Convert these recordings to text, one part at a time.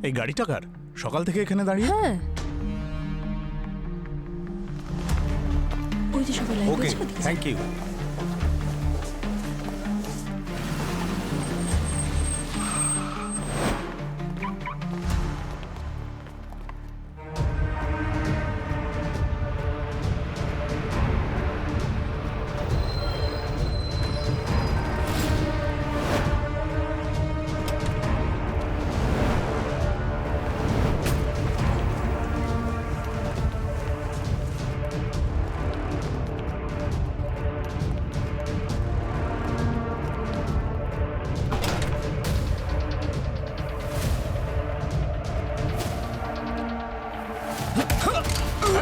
এই গাড়িটা কার? সকাল থেকে এখানে দাঁড়িয়ে। হ্যাঁ, ওই যে সবাই লাইন ওকে, দিয়েছে। Thank you.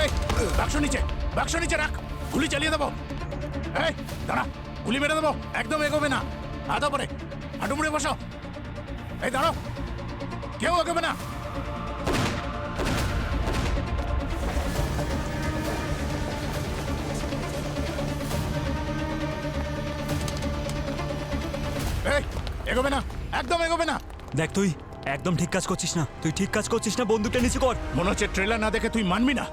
এই, বাক্স নিচে, বাক্স নিচে রাখ, গুলি চালিয়ে দেবো। এই দাঁড়া, গুলি মেরে দেবো, একদম এগোবে না। হাত পরে হাঁটু মুড়ে বসো। এই দাঁড়াও, কেউ এগোবে না। এই এগোবে না, একদম এগোবে না। দেখ তুই একদম ঠিক কাজ করছিস না, তুই ঠিক কাজ করছিস না, বন্দুকটা নিচে কর। মনে হচ্ছে ট্রেলার না দেখে তুই মানবি না।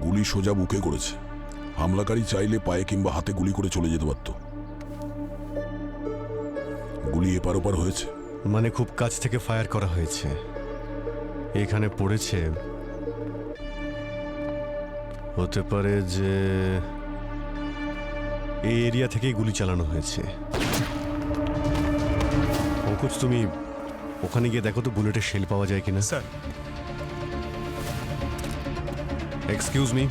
গুলি সোজা বুকে করেছে। হামলাকারী চাইলে পায়ে কিংবা হাতে গুলি করে চলে যেতে পারত। গুলি এপার ওপার হয়েছে। মানে খুব কাছ থেকে ফায়ার করা হয়েছে। এখানে পড়েছে, হতে পারে যে এই এরিয়া থেকেই গুলি চালানো হয়েছে। অঙ্কুশ, তুমি ওখানে গিয়ে দেখো তো বুলেটের শেল পাওয়া যায় কিনা। স্যার। এক্সকিউজ মি,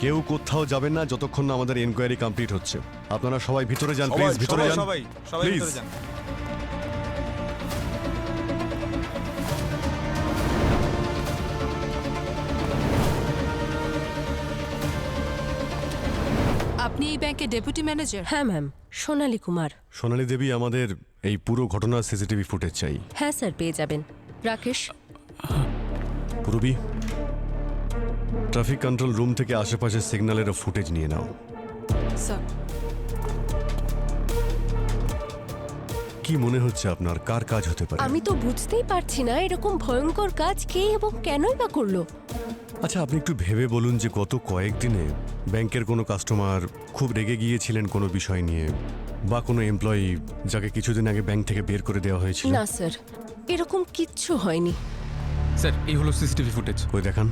কেউ কোথাও যাবেন না যতক্ষণ না আমাদের এনকোয়ারি কমপ্লিট হচ্ছে। আপনারা সবাই ভিতরে যান, প্লিজ ভিতরে যান, সবাই প্লিজ। ভিতরে যান। আপনি এই ব্যাংকের ডেপুটি ম্যানেজার? হ্যাঁ ম্যাম, সোনালী কুমার। সোনালী দেবী, আমাদের এই পুরো ঘটনার সিসিটিভি ফুটেজ চাই। হ্যাঁ স্যার, পেয়ে যাবেন। রাকেশ, পুরবি, ট্রাফিক কন্ট্রোল রুম থেকে আশেপাশের সিগন্যালেরও ফুটেজ নিয়ে নাও। স্যার, কি মনে হচ্ছে আপনার, কার কাজ হতে পারে? আমি তো বুঝতেই পারছি না এরকম ভয়ঙ্কর কাজ কে এবং কেনই বা করলো। আচ্ছা, আপনি একটু ভেবে বলুন যে গত কয়েকদিনে ব্যাংকের কোনো কাস্টমার খুব রেগে গিয়েছিলেন কোনো বিষয় নিয়ে, বা কোনো এমপ্লয়ি যাকে কিছুদিন আগে ব্যাংক থেকে বের করে দেওয়া হয়েছিল? না স্যার, এরকম কিচ্ছু হয়নি। স্যার, এই হলো সিসিটিভি ফুটেজ। ওই দেখান।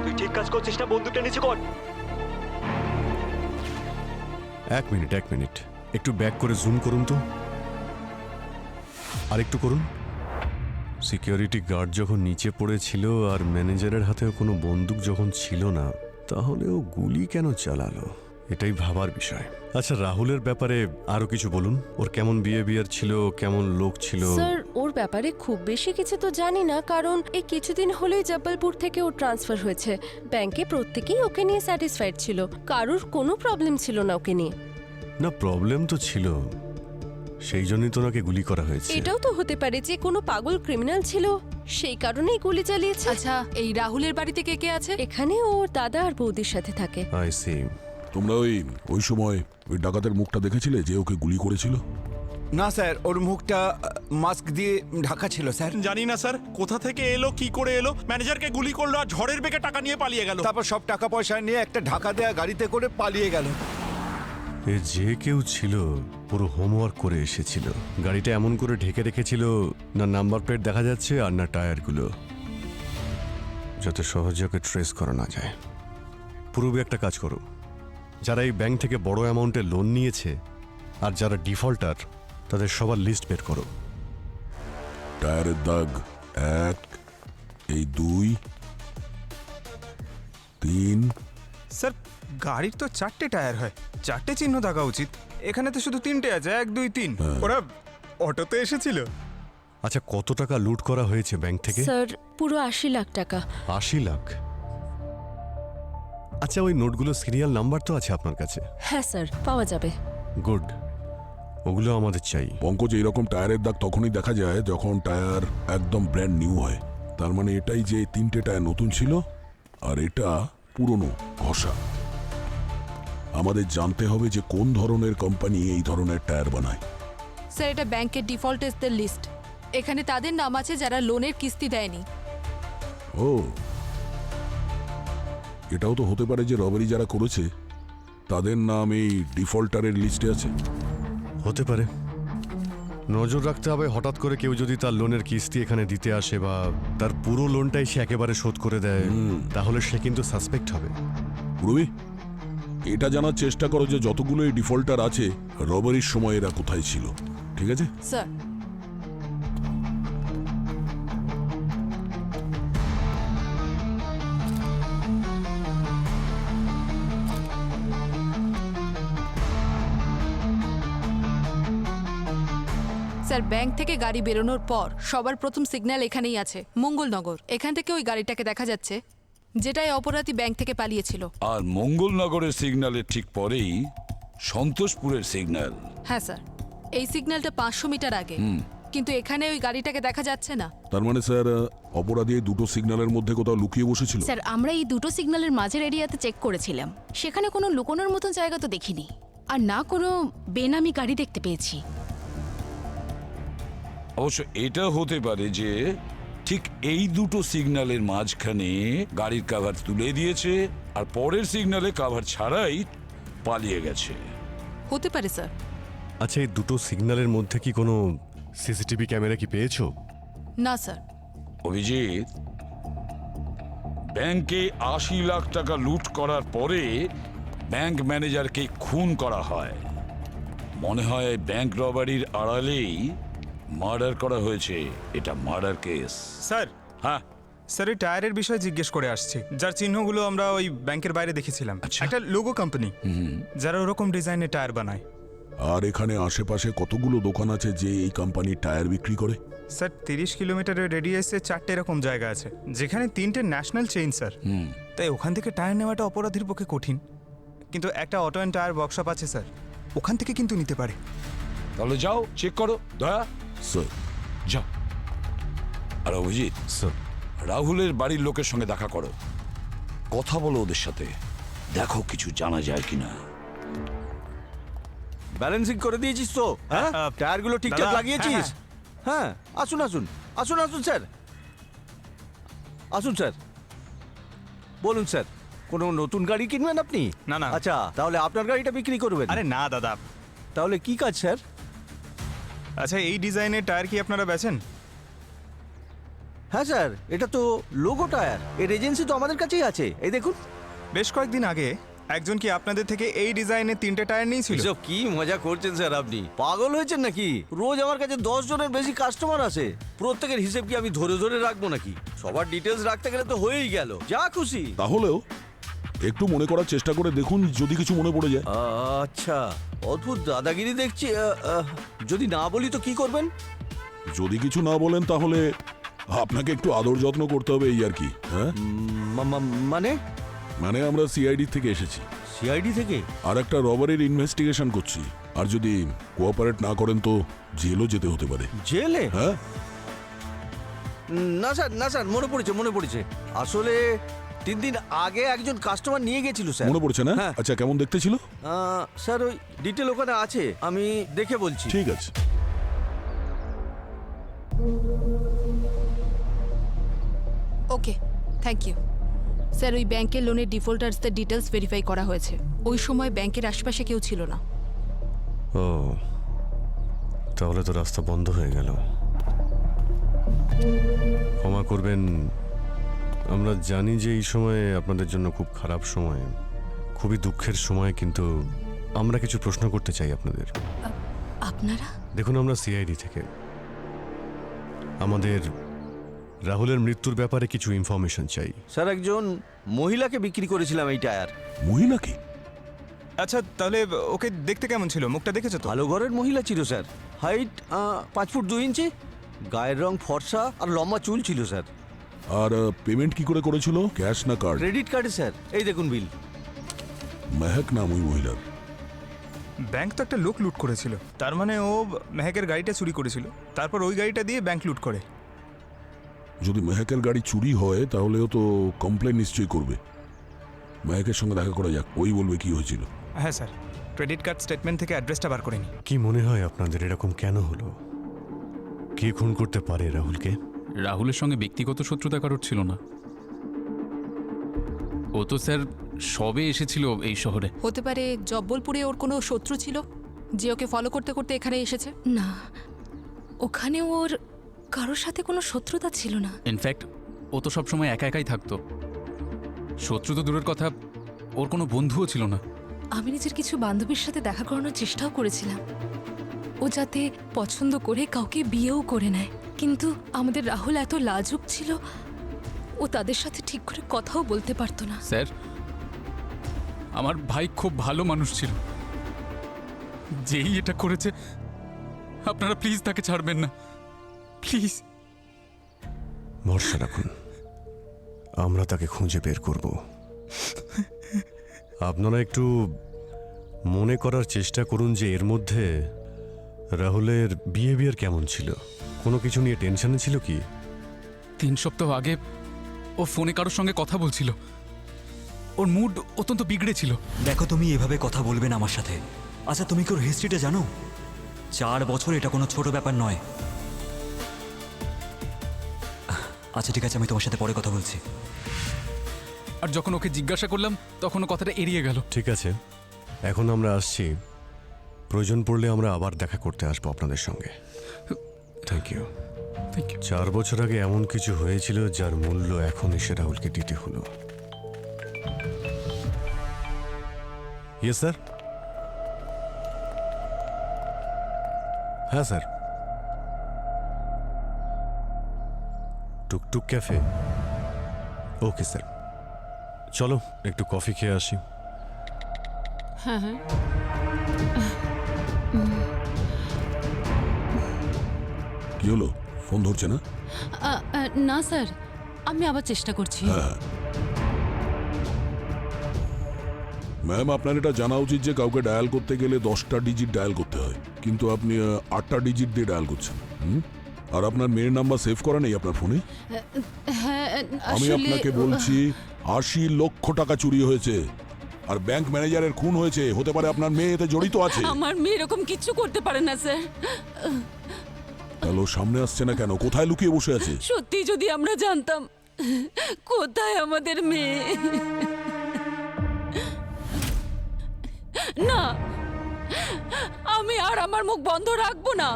তুই ঠিক কাজ করছিস না, বন্দুকটা নিচে কর। এক মিনিট, একটু ব্যাক করে জুম করুন তো, আর একটু করুন। সিকিউরিটি গার্ড যখন নিচে পড়েছিল আর ম্যানেজারের হাতেও কোনো বন্দুক যখন ছিল না, তাহলে ও গুলি কেন চালালো? এটাই ভাবার বিষয়। আচ্ছা, রাহুলের ব্যাপারে আরো কিছু বলুন। ওর কেমন বিহেভিয়ার ছিল, কেমন লোক ছিল? স্যার, ওর ব্যাপারে খুব বেশি কিছু তো জানি না, কারণ এই কিছুদিন হলেই জব্বলপুর থেকে ও ট্রান্সফার হয়েছে। ব্যাংকে প্রত্যেকেই ওকে নিয়ে স্যাটিসফাইড ছিল, কারোর কোনো প্রবলেম ছিল না ওকে নিয়ে। না, প্রবলেম তো ছিল, সেই জন্যই তো ওনাকে গুলি করা হয়েছে। এটাও তো হতে পারে যে কোনো পাগল ক্রিমিনাল ছিল, সেই কারণেই গুলি চালিয়েছে। আচ্ছা, এই রাহুলের বাড়িতে কে কে আছে? এখানে ওর দাদা আর বৌদির সাথে থাকে। I see. তোমরা ওই সময় ওই ডাকাতের মুখটা দেখেছিলে যে ওকে গুলি করেছিল? না স্যার, ওর মুখটা মাস্ক দিয়ে ঢাকা ছিল স্যার। জানি না স্যার, কোথা থেকে এলো, কি করে এলো, ম্যানেজারকে গুলি করলো আর ঝড়ের বেগে টাকা নিয়ে পালিয়ে গেল। তারপর সব টাকা পয়সা নিয়ে একটা ঢাকা দেয়া গাড়িতে করে পালিয়ে গেল। এ যে কেউ ছিল পুরো হোমওয়ার্ক করে এসেছিল। গাড়িটা এমন করে ঢেকে রেখেছিল, না নাম্বার প্লেট দেখা যাচ্ছে আর না টায়ারগুলো, যাতে সহজে ওকে ট্রেস করা না যায়। পূর্বে একটা কাজ করো, যারা এই ব্যাংক থেকে বড় অ্যামাউন্টে লোন নিয়েছে আর যারা ডিফল্টার, তাদের সবার লিস্ট বের করো। টায়ারের দাগ 1, এই 2, 3। স্যার, গাড়ির তো 4টে টায়ার হয়, 4টে চিহ্ন থাকা উচিত। এখানে তো শুধু 3টে আছে, 1, 2, 3। ওরা অটোতে এসেছিল। আচ্ছা, কত টাকা লুট করা হয়েছে ব্যাংক থেকে? স্যার পুরো 80 লাখ টাকা। 80 লাখ? আচ্ছা, ওই নোটগুলো সিরিয়াল নাম্বার তো আছে আপনার কাছে? হ্যাঁ স্যার, পাওয়া যাবে। গুড, ওগুলো আমাদের চাই। পঙ্কজ, এইরকম টায়ারের দাগ তখনই দেখা যায় যখন টায়ার একদম ব্র্যান্ড নিউ হয়। তার মানে এটাই যে 3টে টায়ার নতুন ছিল আর এটা পুরনো ঘষা। আমাদের জানতে হবে যে কোন ধরনের কোম্পানি এই ধরনের টায়ার বানায়। স্যার, এটা ব্যাংকের ডিফল্টার্সদের লিস্ট। এখানে তাদের নাম আছে যারা লোনের কিস্তি দেয়নি। ও, এটাও তো হতে পারে যে রবারি যারা করেছে তাদের নাম এই ডিফল্টারের লিস্টে আছে। হতে পারে। নজর রাখতে হবে, হঠাৎ করে কেউ যদি তার লোনের কিস্তি এখানে দিতে আসে বা তার পুরো লোনটাই সে একেবারে শোধ করে দেয়, তাহলে সে কিন্তু সাসপেক্ট হবে। রবি, এটা জানার চেষ্টা করো যে যতগুলো এই ডিফল্টার আছে রবারির সময় এরা কোথায় ছিল, ঠিক আছে? স্যার, স্যার ব্যাংক থেকে গাড়ি বেরোনোর পর সবার প্রথম সিগন্যাল এখানেই আছে, মঙ্গলনগর। এখান থেকে ওই গাড়িটাকে দেখা যাচ্ছে, যেটাই অপরাধী ব্যাংক থেকে পালিয়েছিল। আর মঙ্গলনগরের সিগন্যালের ঠিক পরেই সন্তোষপুরের সিগন্যাল। হ্যাঁ স্যার, এই সিগন্যালটা 500 মিটার আগে, কিন্তু এখানে ওই গাড়িটাকে দেখা যাচ্ছে না। তার মানে স্যার, অপরাধী এই দুটো সিগন্যালের মধ্যে কোথাও লুকিয়ে বসেছিল। স্যার, আমরা এই দুটো সিগন্যালের মাঝের এরিয়াতে চেক করেছিলাম, সেখানে কোনো লুকোনোর মতন জায়গা তো দেখিনি, আর না কোনো বেনামি গাড়ি দেখতে পেয়েছি। অবশ্য এটা হতে পারে যে ঠিক এই দুটো সিগন্যালের মাঝখানে গাড়ির কাভার তুলে দিয়েছে আর পরের সিগন্যালে কাভার ছাড়াই পালিয়ে গেছে। হতে পারে স্যার। আচ্ছা, এই দুটো সিগন্যালের মধ্যে কি কোনো সিসিটিভি ক্যামেরা কি পেয়েছো? না স্যার। অভিজিৎ, ব্যাংকে 80 লাখ টাকা লুট করার পরে ব্যাংক ম্যানেজারকে খুন করা হয়। মনে হয় ব্যাংক রবারির আড়ালেই মার্ডার করা হয়েছে। এটা মার্ডার কেস। স্যার, হ্যাঁ স্যার এই টায়ারের বিষয়ে জিজ্ঞেস করে আসছি, যার চিহ্নগুলো আমরা ওই ব্যাংকের বাইরে দেখেছিলাম। আচ্ছা। একটা লোগো কোম্পানি যারা ওরকম ডিজাইনের টায়ার বানায়। আর এখানে আশেপাশে কতগুলো দোকান আছে যে এই কোম্পানির টায়ার বিক্রি করে? স্যার 30 কিলোমিটারের রেডিয়াসে 4টে এরকম জায়গা আছে, যেখানে 3টে ন্যাশনাল চেইন স্যার। তাই ওখান থেকে টায়ার নেওয়াটা অপরাধীর পক্ষে কঠিন, কিন্তু একটা অটো অ্যান্ড টায়ার ওয়ার্কশপ আছে স্যার, ওখান থেকে কিন্তু নিতে পারে। তাহলে যাও চেক করো দয়া। স্যার, যাও। আর অভিজিৎ, স্যার, রাহুলের বাড়ির লোকের সঙ্গে দেখা করো, কথা বলো ওদের সাথে, দেখো কিছু জানা যায় কিনা। ব্যালেন্সিং করে দিয়েছিস তো? হ্যাঁ, টায়ারগুলো ঠিকঠাক দাদা, লাগিয়েছিস? হ্যাঁ, আসুন আসুন আসুন আসুন স্যার, আসুন স্যার। বলুন স্যার, কোনো নতুন গাড়ি কিনবেন আপনি? না, না। আচ্ছা, তাহলে আপনার গাড়িটা বিক্রি করবেন? আরে না দাদা। তাহলে কি কাজ স্যার? আচ্ছা, এই ডিজাইনের টায়ার কি আপনারা বেচেন? হ্যাঁ স্যার, এটা তো লোগো টায়ার, এর এজেন্সি তো আমাদের কাছেই আছে, এই দেখুন। বেশ কয়েকদিন আগে একজন কি আপনাদের থেকে এই ডিজাইনের 3টে টায়ার নিয়েছিল? এসব কি মজা করছেন স্যার, আপনি পাগল হয়েছেন নাকি? রোজ আমার কাছে 10 জনের বেশি কাস্টমার আসে, প্রত্যেকের হিসেব কি আমি ধরে ধরে রাখবো নাকি? সবার ডিটেলস রাখতে গেলে তো হয়েই গেল, যা খুশি। তাহলেও একটু মনে করার চেষ্টা করে দেখুন যদি কিছু মনে পড়ে যায়। আচ্ছা, অদ্ভুত দাদাগিরি দেখছি। যদি না বলি তো কি করবেন? যদি কিছু না বলেন তাহলে আপনাকে একটু আদর যত্ন করতে হবে, এই আর কি। হ্যাঁ, মানে? মানে আমরা সিআইডি থেকে এসেছি, সিআইডি থেকে? আর একটা রবারির ইনভেস্টিগেশন করছি। আর যদি কোঅপারেট না করেন তো জেলও যেতে হতে পারে। জেলে? হ্যাঁ, না স্যার, না স্যার, মনে পড়েছে। আসলে 3 দিন আগে একজন কাস্টমার নিয়ে গেছিল স্যার। মনে পড়ছে না? হ্যাঁ। আচ্ছা, কেমন দেখতে ছিল? স্যার ওই ডিটেল ওখানে আছে, আমি দেখে বলছি। ঠিক আছে। ওকে, থ্যাংক ইউ স্যার। ওই ব্যাংকের লোনের ডিফল্টার্সদের ডিটেলস ভেরিফাই করা হয়েছে। ওই সময় ব্যাংকের আশেপাশে কেউ ছিল না। ও, তাহলে তো রাস্তা বন্ধ হয়ে গেল। ক্ষমা করবেন, আমরা জানি যে এই সময়ে আপনাদের জন্য খুব খারাপ সময়, খুবই দুঃখের সময়, কিন্তু আমরা কিছু প্রশ্ন করতে চাই আপনাদের। আপনারা? দেখুন, আমরা সিআইডি থেকে আমাদের রাহুলের মৃত্যুর ব্যাপারে কিছু ইনফরমেশন চাই। স্যার, একজন মহিলাকে বিক্রি করেছিলাম এই টায়ার। মহিলা কি? আচ্ছা, তাহলে ওকে দেখতে কেমন ছিল? মুখটা দেখেছো তো? ভালো ঘরের মহিলা ছিল স্যার, হাইট 5 ফুট 2 ইঞ্চি, গায়ের রং ফর্সা আর লম্বা চুল ছিল স্যার। আর পেমেন্ট কি করে করেছিল, ক্যাশ না কার্ড? ক্রেডিট কার্ডে স্যার, এই দেখুন বিল। মেহেক নাম ওই মহিলার। ব্যাংক তো একটা লোক লুট করেছিল, তার মানে ও মেহেকের গাড়িটা চুরি করেছিল, তারপর ওই গাড়িটা দিয়ে ব্যাংক লুট করে। যদি মেহেকের গাড়ি চুরি হয় তাহলেও তো কমপ্লেন নিশ্চয়ই করবে। মেহেকের সঙ্গে দেখা করা যাক, ওই বলবে কি হয়েছিল। হ্যাঁ স্যার, ক্রেডিট কার্ড স্টেটমেন্ট থেকে অ্যাড্রেসটা বার করে নিই। কি মনে হয় আপনাদের এরকম কেন হলো? কে খুন করতে পারে রাহুলকে? রাহুলের সঙ্গে ব্যক্তিগত শত্রুতা কারোর ছিল না। ও তো স্যার সবে এসেছিল এই শহরে। হতে পারে জব্বলপুরে ওর কোনো শত্রু ছিল যে ওকে ফলো করতে করতে এখানে এসেছে। না, ওখানে ওর কারোর সাথে কোনো শত্রুতা ছিল না। ইনফ্যাক্ট ও তো সবসময় একা একাই থাকতো। শত্রু তো দূরের কথা, ওর কোনো বন্ধুও ছিল না। আমি নিজের কিছু বান্ধবীর সাথে দেখা করানোর চেষ্টাও করেছিলাম, ও যাতে পছন্দ করে কাউকে বিয়েও করে নেয়, কিন্তু আমাদের রাহুল এত লাজুক ছিল, ও তাদের সাথে ঠিক করে কথাও বলতে পারতো না। স্যার, আমার ভাই খুব ভালো মানুষ ছিল। যেই এটা করেছে, আপনারা প্লিজ তাকে ছাড়বেন না, প্লিজ। ভরসা রাখুন, আমরা তাকে খুঁজে বের করব। আপনারা একটু মনে করার চেষ্টা করুন যে এর মধ্যে রাহুলের বিহেভিয়ার কেমন ছিল। কোনো কিছু নিয়ে টেনশনে ছিল কি? 3 সপ্তাহ আগে ও ফোনে কারোর সঙ্গে কথা বলছিল। ওর মুড অত্যন্ত বিগড়েছিল। দেখো, তুমি এভাবে কথা বলবে না আমার সাথে। আচ্ছা, তুমি কি ওর হিস্ট্রিটা জানো? 4 বছর, এটা কোনো ছোট ব্যাপার নয়। আচ্ছা ঠিক আছে, আমি তোমার সাথে পরে কথা বলছি। আর যখন ওকে জিজ্ঞাসা করলাম তখন ও কথাটা এড়িয়ে গেল। ঠিক আছে, এখন আমরা আসছি। প্রয়োজন পড়লে আমরা আবার দেখা করতে আসবো আপনাদের সঙ্গে। Thank you. 4 বছর আগে এমন কিছু হয়েছিল যার মূল্য এখন এসে রাহুলকে দিতে হলো। Yes sir. হ্যাঁ স্যার, টুকটুক ক্যাফে। ওকে স্যার, চলো একটু কফি খেয়ে আসি। হ্যাঁ হ্যাঁ, কি হলো, ফোন ধরছে না? না স্যার, আমি আবার চেষ্টা করছি। হ্যাঁ, ম্যাম আপনার এটা জানা উচিত যে কাউকে ডায়াল করতে গেলে 10টা ডিজিট ডায়াল করতে হয়, কিন্তু আপনি 8টা ডিজিট দিয়ে ডায়াল করছেন। আর আপনার মেয়ের নাম্বার সেভ করা নেই আপনার ফোনে? হ্যাঁ, আমি আপনাকে বলছি 80 লক্ষ টাকা চুরি হয়েছে আর ব্যাংক ম্যানেজারের খুন হয়েছে। হতে পারে আপনার মেয়ে এতে জড়িত আছে। আমার মেয়ে এরকম কিচ্ছু করতে পারে না স্যার। তাহলে ও সামনে আসছে না কেন? কোথায় লুকিয়ে বসে আছে? সত্যি যদি আমরা জানতাম কোথায় আমাদের মেয়ে। না, আমি আর আমার মুখ বন্ধ রাখবো না।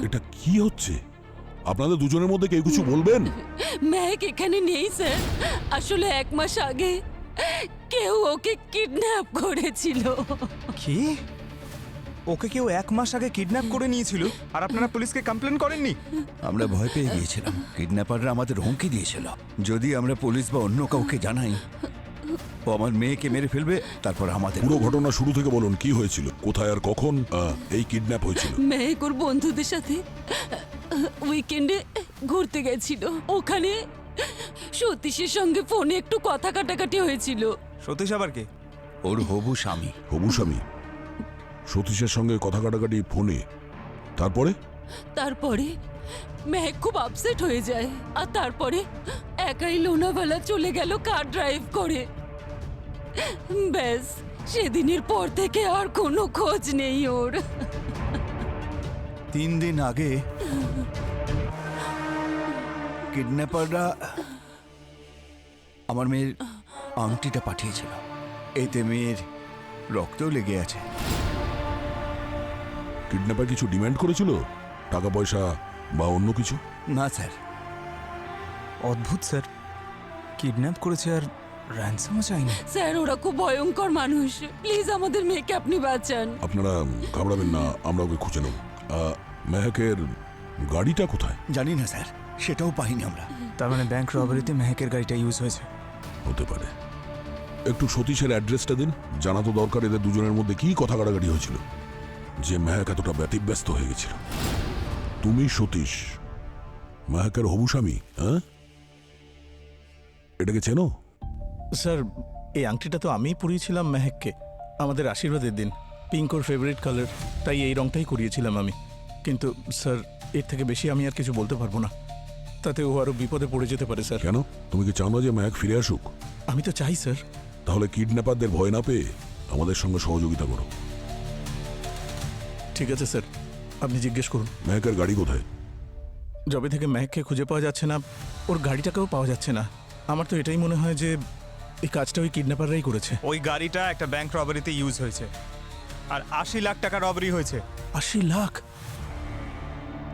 এটা কি হচ্ছে? আপনাদের দুজনের মধ্যে কেউ কিছু বলবেন? মেহেক এখানে নেই স্যার। আসলে 1 মাস আগে কেউ ওকে কিডন্যাপ করেছিল। কি? ওকে কেউ 1 মাস আগে কিডন্যাপ করে নিয়েছিল আর আপনারা পুলিশকে কমপ্লেন করেননি? আমরা ভয় পেয়ে গিয়েছিলাম। কিডন্যাপাররা আমাদের হুমকি দিয়েছিল, যদি আমরা পুলিশ বা অন্য কাউকে জানাই ও আমার মেয়েকে মেরে ফেলবে, তারপর আমাদের। পুরো ঘটনা শুরু থেকে বলুন, কি হয়েছিল, কোথায় আর কখন এই কিডন্যাপ হয়েছিল? মেহেক ওর বন্ধুদের সাথে উইকেন্ডে ঘুরতে গেছিল। ওখানে সতীশের সঙ্গে ফোনে একটু কথা কাটাকাটি হয়েছিল। সতীশ আবার কে? ওর হবু স্বামী। হবু স্বামী? সতীশের সঙ্গে কথা কাটাকাটি ফোনে, তারপরে মেহেক খুব আপসেট হয়ে যায় আর তারপরে একাই লোনাভালা চলে গেল কার ড্রাইভ করে। ব্যাস, সেদিনের পর থেকে আর কোনো খোঁজ নেই ওর। 3 দিন আগে কিডন্যাপাররা আমার মেয়ের আংটিটা পাঠিয়েছিল, এতে মেয়ের রক্তও লেগে আছে। কিডন্যাপার কিছু ডিমান্ড করেছিল, টাকা পয়সা বা অন্য কিছু? না স্যার। অদ্ভুত স্যার, কিডন্যাপ করেছে আর র্যানসামও চাইনি। স্যার, ওরা খুব ভয়ঙ্কর মানুষ। প্লিজ আমাদের মেয়েকে আপনি বাঁচান। আপনারা ঘাবড়াবেন না, আমরা ওকে খুঁজে নেব। মেহেকের গাড়িটা কোথায়? জানি না স্যার, সেটাও পাইনি আমরা। তার মানে ব্যাংক রবারিতে মেহেকের গাড়িটা ইউজ হয়েছে? হতে পারে। একটু সতীশের অ্যাড্রেসটা দিন, জানা তো দরকার এদের দুজনের মধ্যে কি কথা কাটাকাটি হয়েছিল যে মেহেক এতটা ব্যতিব্যস্ত হয়ে গেছিল। তুমি সতীশ, মেহেকের হবু স্বামী, হ্যাঁ? এটাকে চেনো? স্যার এই আংটিটা তো আমিই পরিয়েছিলাম মেহেককে আমাদের আশীর্বাদের দিন। পিঙ্ক ওর ফেভারিট কালার, তাই এই রংটাই করিয়েছিলাম আমি। কিন্তু স্যার এর থেকে বেশি আমি আর কিছু বলতে পারবো না, তাতে ও আরো বিপদে পড়ে যেতে পারে স্যার। কেন? তুমি কি চাও না যে মেহেক ফিরে আসুক? আমি তো চাই স্যার। তাহলে কিডন্যাপারদের ভয় না পেয়ে আমাদের সঙ্গে সহযোগিতা করো। ঠিক আছে স্যার, আপনি জিজ্ঞেস করুন। মেহেকের গাড়ি কোথায়? যবে থেকে মেহেককে খুঁজে পাওয়া যাচ্ছে না, ওর গাড়িটাকেও পাওয়া যাচ্ছে না। আমার তো এটাই মনে হয় যে এই কাজটা ওই কিডন্যাপাররাই করেছে। ওই গাড়িটা একটা ব্যাংক রবারিতে ইউজ হয়েছে, আর 80 লাখ টাকা রবারি হয়েছে। 80 লাখ?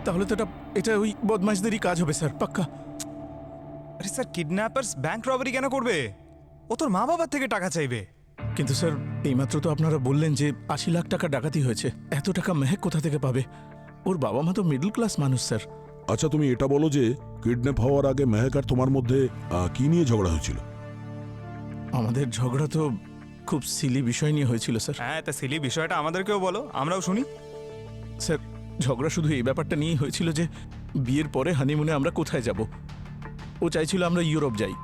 তাহলে তো এটা ওই বদমাইশদেরই কাজ হবে স্যার, পাক্কা। আরে স্যার, কিডন্যাপার্স ব্যাংক রবারি কেন করবে? ও তোর মা বাবার থেকে টাকা চাইবে। কিন্তু স্যার এইমাত্র তো আপনারা বললেন যে 80 লাখ টাকা ডাকাতি হয়েছে। এত টাকা মেহেক কোথা থেকে পাবে? ওর বাবা মা তো মিডল ক্লাস মানুষ স্যার। আচ্ছা তুমি এটা বলো যে কিডন্যাপ হওয়ার আগে মেহেক আর তোমার মধ্যে কি নিয়ে ঝগড়া হয়েছিল? আমাদের ঝগড়া তো খুব সিলি বিষয় নিয়ে হয়েছিল স্যার। হ্যাঁ, তা সিলি বিষয়টা আমাদেরকেও বলো, আমরাও শুনি। স্যার ঝগড়া শুধু এই ব্যাপারটা নিয়েই হয়েছিল যে বিয়ের পরে হানিমুনে আমরা কোথায় যাব। ও চাইছিল আমরা ইউরোপ যাই,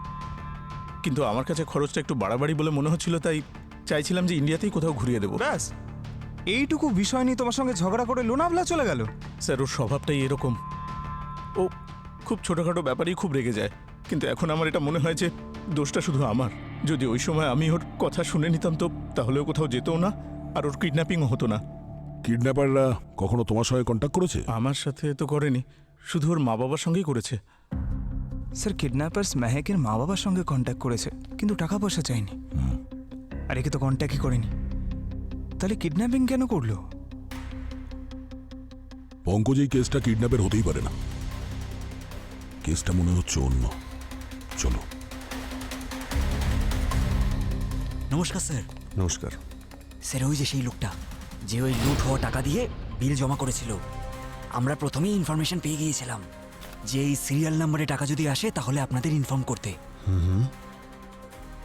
কিন্তু আমার কাছে খরচটা একটু বাড়াবাড়ি বলে মনে হচ্ছিল, তাই চাইছিলাম যে ইন্ডিয়াতেই কোথাও ঘুরিয়ে দেবো। ব্যাস, এইটুকু বিষয় নিয়ে তোমার সঙ্গে ঝগড়া করে লোনাভলা চলে গেল? স্যার ওর স্বভাবটাই এরকম, ও খুব ছোটোখাটো ব্যাপারেই খুব রেগে যায়। কিন্তু এখন আমার এটা মনে হয় যে দোষটা শুধু আমার। যদি ওই সময় আমি ওর কথা শুনে নিতাম তো তাহলেও কোথাও যেতও না, আর ওর কিডন্যাপিংও হতো না। কিডন্যাপাররা কখনো তোমার সঙ্গে কন্ট্যাক্ট করেছে? আমার সাথে তো করেনি, শুধু ওর মা বাবার সঙ্গেই করেছে। স্যার, কিডন্যাপার্স মেহেকের মা বাবার সঙ্গে কন্ট্যাক্ট করেছে, কিন্তু টাকা পয়সা চাইনি। আর একে তো কন্ট্যাক্টই করেনি, তাহলে কিডন্যাপিং কেন করলো? পঙ্কজ এই কেসটা কিডন্যাপের হতেই পারে না। কেসটা মনে হচ্ছে অন্য। চলো। নমস্কার স্যার। নমস্কার। স্যার ওই যে সেই লোকটা যে ওই লুট হওয়া টাকা দিয়ে বিল জমা করেছিল, আমরা প্রথমেই ইনফরমেশন পেয়ে গিয়েছিলাম যে এই সিরিয়াল নাম্বারে টাকা যদি আসে তাহলে আপনাদের ইনফর্ম করতে।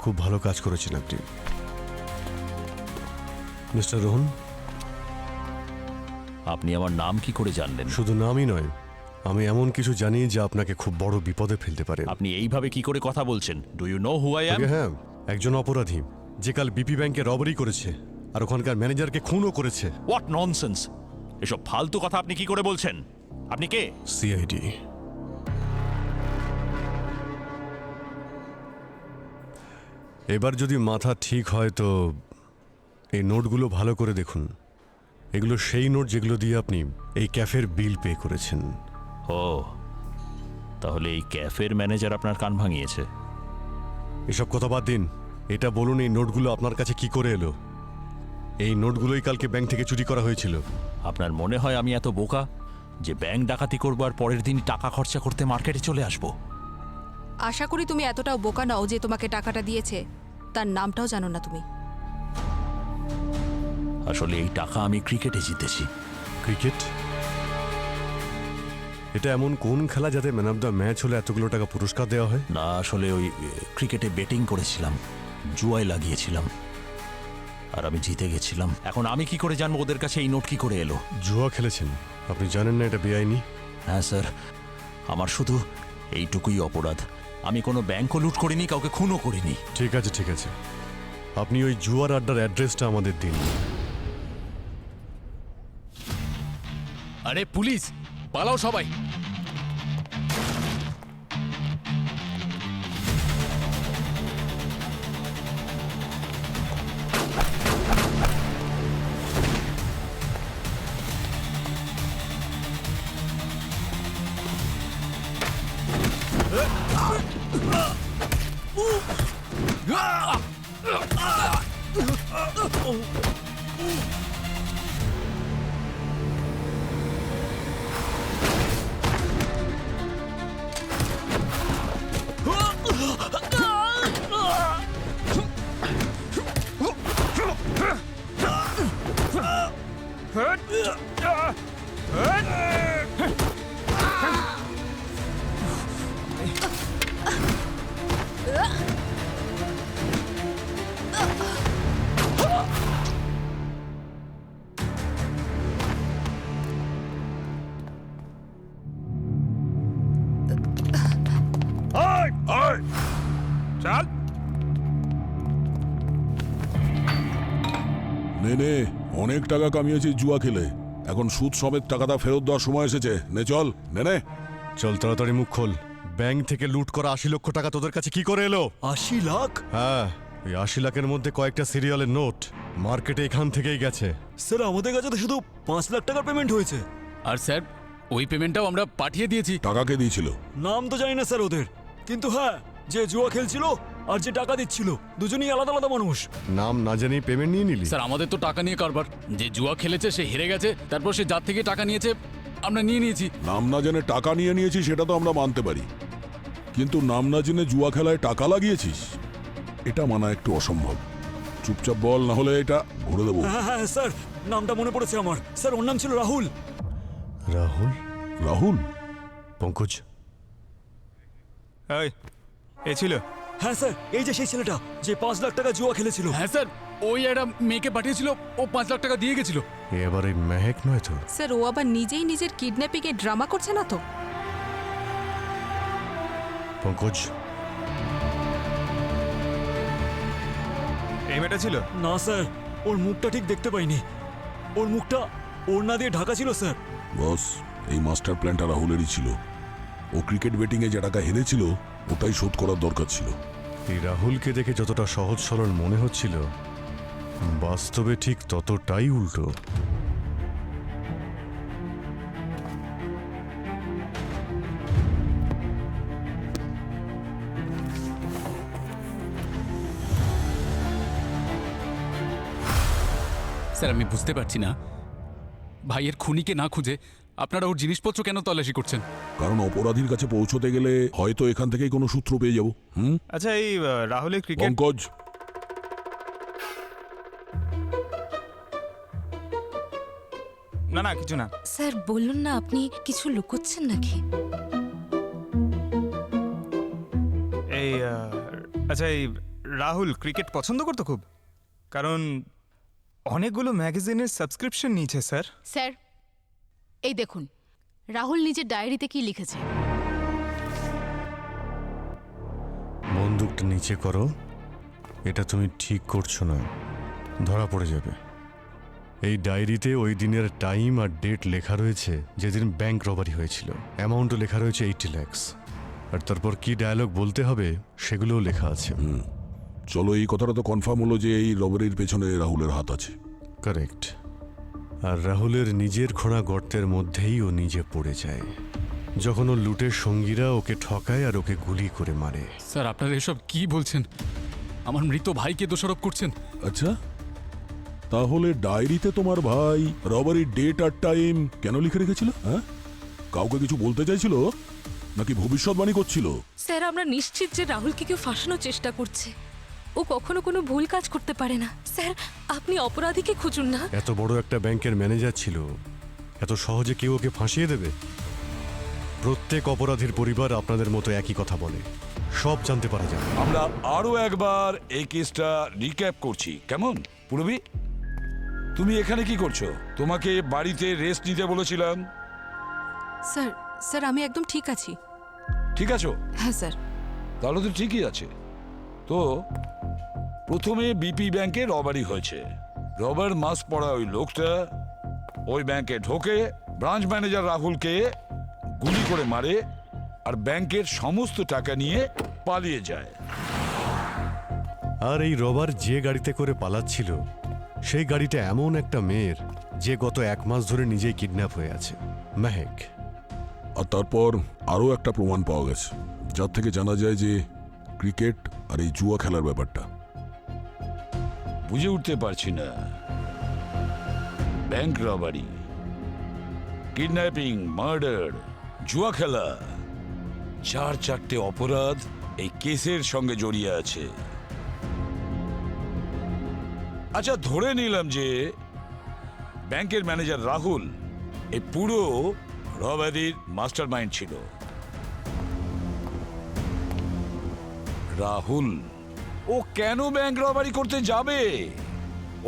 খুব ভালো কাজ করেছেন আপনি মিস্টার রোহন। আপনি আমার নাম কি করে জানলেন? শুধু নামই নয়, আমি এমন কিছু জানি যা আপনাকে খুব বড় বিপদে ফেলতে পারে। আপনি এইভাবে কি করে কথা বলছেন? Do you know who I am? হ্যাঁ, একজন অপরাধী যে কাল বিপি ব্যাংকে রবারি করেছে আর ওখানকার ম্যানেজারকে খুনও করেছে। What nonsense! এসব ফালতু কথা আপনি কি করে বলছেন? আপনি কে? সিআইডি। এবার যদি মাথা ঠিক হয় তো এই নোটগুলো ভালো করে দেখুন। এগুলো সেই নোট যেগুলো দিয়ে আপনি এই ক্যাফের বিল পে করেছেন। ও, তাহলে এই ক্যাফের ম্যানেজার আপনার কান ভাঙিয়েছে? এসব কথা বাদ দিন, এটা বলুন এই নোটগুলো আপনার কাছে কি করে এলো? এই নোটগুলোই কালকে ব্যাংক থেকে চুরি করা হয়েছিল। আপনার মনে হয় আমি এত বোকা যে ব্যাংক ডাকাতি করবো আর পরের দিন টাকা খরচা করতে মার্কেটে চলে আসবো? আশা করি তুমি এতটাও বোকা নাও যে তোমাকে টাকাটা দিয়েছে তার নামটাও জানো না তুমি। আসলে এই টাকা আমি ক্রিকেটে জিতেছি। ক্রিকেট? এটা এমন কোন খেলা যাতে ম্যান অফ দ্য ম্যাচ হলে এতগুলো টাকা পুরস্কার দেওয়া হয়? না, আসলে ওই ক্রিকেটে বেটিং করেছিলাম, জুয়ায় লাগিয়েছিলাম, আর আমি জিতে গেছিলাম। এখন আমি কি করে জানবো ওদের কাছে এই নোট কি করে এলো? জুয়া খেলেছেন? আপনি জানেন না এটা বেআইনি? হ্যাঁ স্যার, আমার শুধু এইটুকুই অপরাধ। আমি কোনো ব্যাংকও লুট করিনি, কাউকে খুনও করিনি। ঠিক আছে, ঠিক আছে, আপনি ওই জুয়ার আড্ডার অ্যাড্রেসটা আমাদের দিন। আরে পুলিশ, পালাও সবাই! নে অনেক টাকা কামিয়েছিস জুয়া খেলে, এখন সুদ সমেত টাকাটা ফেরত দেওয়ার সময় এসেছে। নে চল, নে। চল তাড়াতাড়ি মুখ খোল। ব্যাংক থেকে লুট করা 80 লক্ষ টাকা তোদের কাছে কি করে এলো? 80 লাখ? হ্যাঁ, ওই 80 লাখের মধ্যে কয়েকটা সিরিয়ালের নোট মার্কেটে এখান থেকেই গেছে। স্যার আমাদের কাছে তো শুধু 5 লাখ টাকার পেমেন্ট হয়েছে। আর স্যার ওই পেমেন্টটাও আমরা পাঠিয়ে দিয়েছি। টাকাকে দিয়েছিল? নাম তো জানি না স্যার ওদের, কিন্তু হ্যাঁ, যে জুয়া খেলছিল আর যে টাকা দিচ্ছিল দুজনেই আলাদা আলাদা মানুষ। নাম না জানি পেমেন্ট নিয়ে নিলি? স্যার আমাদের তো টাকা নিয়ে কারবার, যে জুয়া খেলেছে সে হেরে গেছে, তারপর সে যার থেকে টাকা নিয়েছে আমরা নিয়ে নিয়েছি। নাম না জেনে টাকা নিয়ে নিয়েছিস সেটা তো আমরা মানতে পারি, কিন্তু নাম না জেনে জুয়া খেলায় টাকা লাগিয়েছিস এটা মানা একটু অসম্ভব। চুপচাপ বল, না হলে এটা ঘুরে দেবো। হ্যাঁ হ্যাঁ স্যার, নামটা মনে পড়েছে আমার। স্যার ওর নাম ছিল রাহুল। রাহুল? রাহুল? পঙ্কজ? এ ছিল? হ্যাঁ স্যার, এই যে সেই ছেলেটা যে 5 লাখ টাকা জুয়া খেলেছিল। হ্যাঁ স্যার, ওই একটা মেয়েকে পাঠিয়েছিল, ও 5 লাখ টাকা দিয়ে গেছিল। এবার এই মেহেক নয় তো? স্যার ও আবার নিজেই নিজের কিডন্যাপিং এ ড্রামা করছে না তো? পঙ্কজ? এই মেয়েটা ছিল? না স্যার, ওর মুখটা ঠিক দেখতে পাইনি। ওর মুখটা ওড়না দিয়ে ঢাকা ছিল স্যার। বস, এই মাস্টার প্ল্যানটা রাহুলেরই ছিল। ও ক্রিকেট ব্যাটিংয়ে যে টাকা হেরেছিল ওটাই শোধ করার দরকার ছিল। এই রাহুলকে দেখে যতটা সহজ সরল মনে হচ্ছিল, বাস্তবে ঠিক ততটাই উল্টো। স্যার আমি বুঝতে পারছি না, ভাইয়ের খুনিকে না খুঁজে আপনারা ওর জিনিসপত্র কেন তল্লাশি করছেন? কারণ অপরাধীর কাছে পৌঁছতে গেলে হয়তো এখান থেকেই কোনো সূত্র পেয়ে যাবো। আচ্ছা, এই রাহুলের ক্রিকেট পঙ্কজ, না না কিছু না। স্যার বলুন না, আপনি কিছু লুকোচ্ছেন নাকি? এই আচ্ছা, এই রাহুল ক্রিকেট পছন্দ করতো খুব, কারণ অনেকগুলো ম্যাগাজিনের সাবস্ক্রিপশন নিয়েছে স্যার। স্যার এই দেখুন, রাহুল নিজের ডায়েরিতে কি লিখেছে। বন্দুকটা নিচে করো, এটা তুমি ঠিক করছো না, ধরা পড়ে যাবে। এই ডায়েরিতে ওই দিনের টাইম আর ডেট লেখা রয়েছে যেদিন ব্যাংক রবারি হয়েছিল। অ্যামাউন্টও লেখা রয়েছে 80 লাখ, আর তারপর কি ডায়ালগ বলতে হবে সেগুলোও লেখা আছে। চলো, এই কথাটা তো কনফার্ম হলো যে এই রবারির পেছনে রাহুলের হাত আছে। কারেক্ট। আর রাহুলের নিজের খোঁড়া গর্তের মধ্যেই ও নিজে পড়ে যায় যখন ও লুটের সঙ্গীরা ওকে ঠকায় আর ওকে গুলি করে মারে। স্যার আপনারা এসব কি বলছেন? আমার মৃত ভাইকে দোষারোপ করছেন। আচ্ছা, তাহলে ডায়েরিতে তোমার ভাই রবারির ডেট আর টাইম কেন লিখে রেখেছিল? হ্যাঁ, কাউকে কিছু বলতে চাইছিল নাকি ভবিষ্যৎবাণী করছিল? স্যার আমরা নিশ্চিত যে রাহুলকে কেউ ফাঁসানোর চেষ্টা করছে। ও কখনো কোনো ভুল কাজ করতে পারে না। স্যার আপনি অপরাধীকে খুঁজুন না। এত বড় একটা ব্যাংকের ম্যানেজার ছিল, এত সহজে কেউ ওকে ফাঁসিয়ে দেবে? প্রত্যেক অপরাধীর পরিবার আপনাদের মতো একই কথা বলে, সব জানতে পারা যায়। আমরা আরো একবার এই কেসটা রিক্যাপ করছি, কেমন? পুরবি, তুমি এখানে কি করছো? তোমাকে বাড়িতে রেস্ট নিতে বলেছিলাম। স্যার স্যার আমি একদম ঠিক আছি। ঠিক আছো? হ্যাঁ স্যার। তাহলে তো ঠিকই আছে। তো প্রথমে বিপি ব্যাংকে রবারি হয়েছে। রবার মাস্ক পরা ওই লোকটা ওই ব্যাংকে ঢোকে, ব্রাঞ্চ ম্যানেজার রাহুলকে গুলি করে মারে আর ব্যাংকের সমস্ত টাকা নিয়ে পালিয়ে যায়। আর এই রবার যে গাড়িতে করে পালাচ্ছিল সেই গাড়িটা এমন একটা মেয়ের যে গত 1 মাস ধরে নিজেই কিডন্যাপ হয়ে আছে, মেহেক। আর তারপর আরও একটা প্রমাণ পাওয়া গেছে যার থেকে জানা যায় যে ক্রিকেট আর এই জুয়া খেলার ব্যাপারটা। বুঝে উঠতে পারছি না, ব্যাংক রবারি, কিডন্যাপিং, মার্ডার, জুয়া খেলা, 4-4টে অপরাধ এই কেসের সঙ্গে জড়িয়ে আছে। আচ্ছা, ধরে নিলাম যে ব্যাংকের ম্যানেজার রাহুল এই পুরো রবারির মাস্টার মাইন্ড ছিল। রাহুল ও কেন ব্যাংক রবারি করতে যাবে?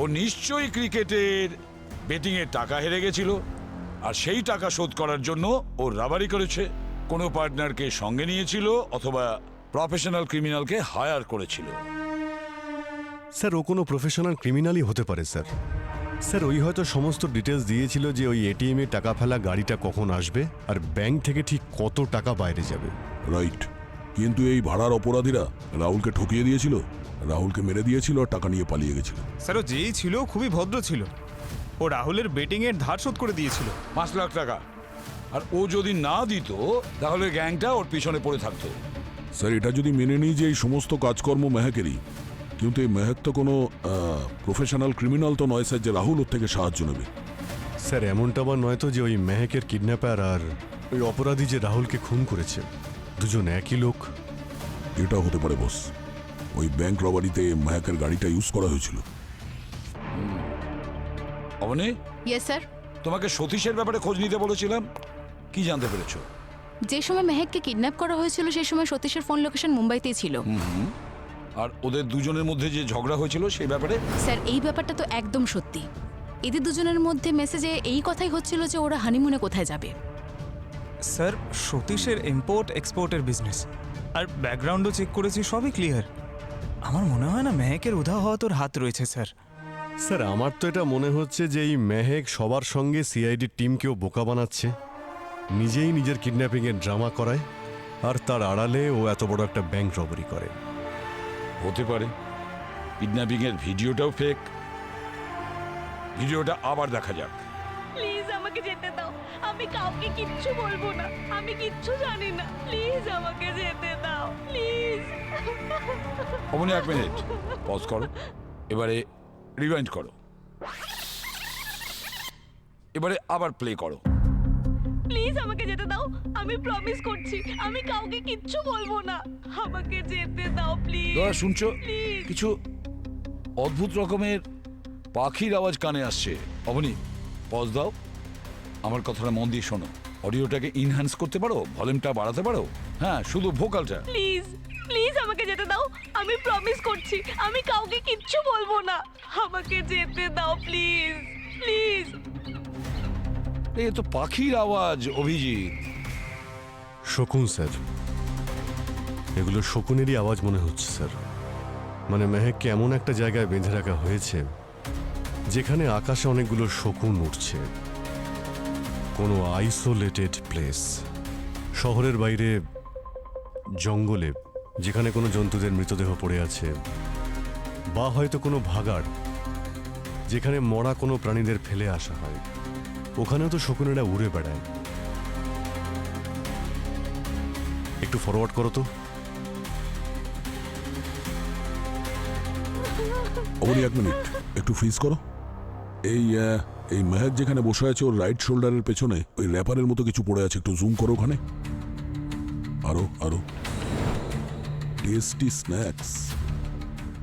ও নিশ্চয়ই ক্রিকেটের বেটিং এর টাকা হেরে গেছিল, আর সেই টাকা শোধ করার জন্য ও রাবারি করেছে। কোনো পার্টনারকে সঙ্গে নিয়েছিল অথবা প্রফেশনাল ক্রিমিনালকে হায়ার করেছিল। স্যার ও কোনো প্রফেশনাল ক্রিমিনালই হতে পারে স্যার। স্যার ওই হয়তো সমস্ত ডিটেলস দিয়েছিল যে ওই এটিএমে টাকা ফেলা গাড়িটা কখন আসবে আর ব্যাংক থেকে ঠিক কত টাকা বাইরে যাবে। রাইট, কিন্তু এই ভাড়ার অপরাধীরা রাহুলকে ঠকিয়ে দিয়েছিল, রাহুলকে মেরে দিয়েছিল আর টাকা নিয়ে পালিয়ে গেছিল। স্যার ও যেই ছিল খুবই ভদ্র ছিল, ও রাহুলের বেটিং এর ধার শোধ করে দিয়েছিল 5 লাখ টাকা। আর ও যদি না দিত তাহলে গ্যাংটা ওর পিছনে পড়ে থাকতো। স্যার এটা যদি মেনে নিই যে এই সমস্ত কাজকর্ম মেহেকেরই, কিন্তু এই মেহেক তো কোনো প্রফেশনাল ক্রিমিনাল তো নয় স্যার যে রাহুল ওর থেকে সাহায্য নেবে। স্যার এমনটা আবার নয় তো যে ওই মেহেকের কিডন্যাপার আর ওই অপরাধী যে রাহুলকে খুন করেছে দুজন একই লোক? এটা হতে পারে বস, ওই ব্যাংক রবারিতে মেহেকের গাড়িটা ইউজ করা হয়েছিল। Abani, yes sir. তোমাকে সতীশের ব্যাপারে খোঁজ নিতে বলেছিলাম, কি জানতে পেরেছো? যে সময় মেহেককে কিডন্যাপ করা হয়েছিল সেই সময় সতীশের ফোন লোকেশন মুম্বাইতেই ছিল। আর ওদের দুজনের মধ্যে যে ঝগড়া হয়েছিল সেই ব্যাপারে? স্যার এই ব্যাপারটা তো একদম সত্যি। এদের দুজনের মধ্যে মেসেজে এই কথাই হচ্ছিল যে ওরা হানিমুনে কোথায় যাবে। স্যার সতীশের ইম্পোর্ট এক্সপোর্টের বিজনেস, আর ব্যাকগ্রাউন্ডও চেক করেছি, সবই ক্লিয়ার। আমার মনে হয় না মেহেকের উধা হওয়া তোর হাত রয়েছে স্যার। স্যার আমার তো এটা মনে হচ্ছে যে এই মেহেক সবার সঙ্গে সিআইডির টিমকেও বোকা বানাচ্ছে, নিজেই নিজের কিডন্যাপিংয়ের ড্রামা করায়, আর তার আড়ালে ও এত বড় একটা ব্যাংক রবারি করে। হতে পারে কিডন্যাপিংয়ের ভিডিওটাও ফেক। ভিডিওটা আবার দেখা যাক। প্লিজ আমাকে যেতে দাও, আমি কাউকে কিচ্ছু বলবো না, আমি কিচ্ছু জানি না, প্লিজ আমাকে যেতে দাও প্লিজ। অবনী 1 মিনিট পজ করো, এবারে রিওয়াইন্ড করো, এবারে আবার প্লে করো। প্লিজ আমাকে যেতে দাও, আমি প্রমিস করছি আমি কাউকে কিচ্ছু বলবো না, আমাকে যেতে দাও প্লিজ। দাদা শুনছো? কিছু অদ্ভুত রকমের পাখির আওয়াজ কানে আসছে। অবনী পজ দাও, আমার কথাটা মন দিয়ে শোনো। অডিওটাকে ইনহ্যান্স করতে পারো, ভলিউমটা বাড়াতে পারো? হ্যাঁ, শুধু ভোকালটা। প্লিজ প্লিজ আমাকে যেতে দাও, আমি প্রমিস করছি আমি কাউকে কিচ্ছু বলবো না, আমাকে যেতে দাও প্লিজ প্লিজ। এ তো পাখির আওয়াজ অভিজিৎ। শকুন স্যার, এগুলো শকুনেরই আওয়াজ মনে হচ্ছে স্যার। মানে মেহেককে এমন একটা জায়গায় বেঁধে রাখা হয়েছে যেখানে আকাশে অনেকগুলো শকুন উঠছে, কোনো আইসোলেটেড প্লেস, শহরের বাইরে জঙ্গলে যেখানে কোনো জন্তুদের মৃতদেহ পড়ে আছে, বা হয়তো কোনো ভাগাড় যেখানে মরা কোনো প্রাণীদের ফেলে আসা হয়, ওখানেও তো শকুনেরা উড়ে বেড়ায়। একটু ফরওয়ার্ড করো তো। অবনী 1 মিনিট একটু ফ্রিজ করো। এই মেহেক যেখানে বসে আছে ওর রাইট শোল্ডারের পেছনে ওই র্যাপারের মতো কিছু পড়ে আছে, একটু জুম করো ওখানে। আরো আরো। টেস্টি স্ন্যাক্স,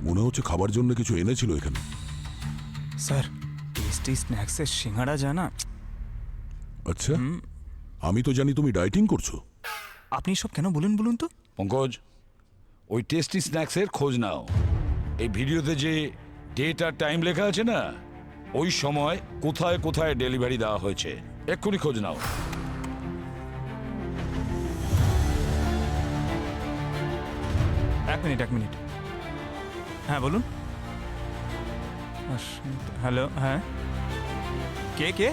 মনে হচ্ছে খাবার জন্য কিছু এনেছিল এখানে। স্যার টেস্টি স্ন্যাক্সের সিঙ্গাড়া জানা? আচ্ছা, আমি তো জানি তুমি ডায়েটিং করছো। আপনি সব কেন বলুন বলুন তো? পঙ্কজ, ওই টেস্টি স্ন্যাক্সের খোঁজ নাও। এই ভিডিওতে যে ডেট আর টাইম লেখা আছে না, ওই সময় কোথায় কোথায় ডেলিভারি দেওয়া হয়েছে, এক্ষুনি খোঁজ নাও। এক মিনিট। হ্যাঁ বলুন। হ্যালো, হ্যাঁ কে?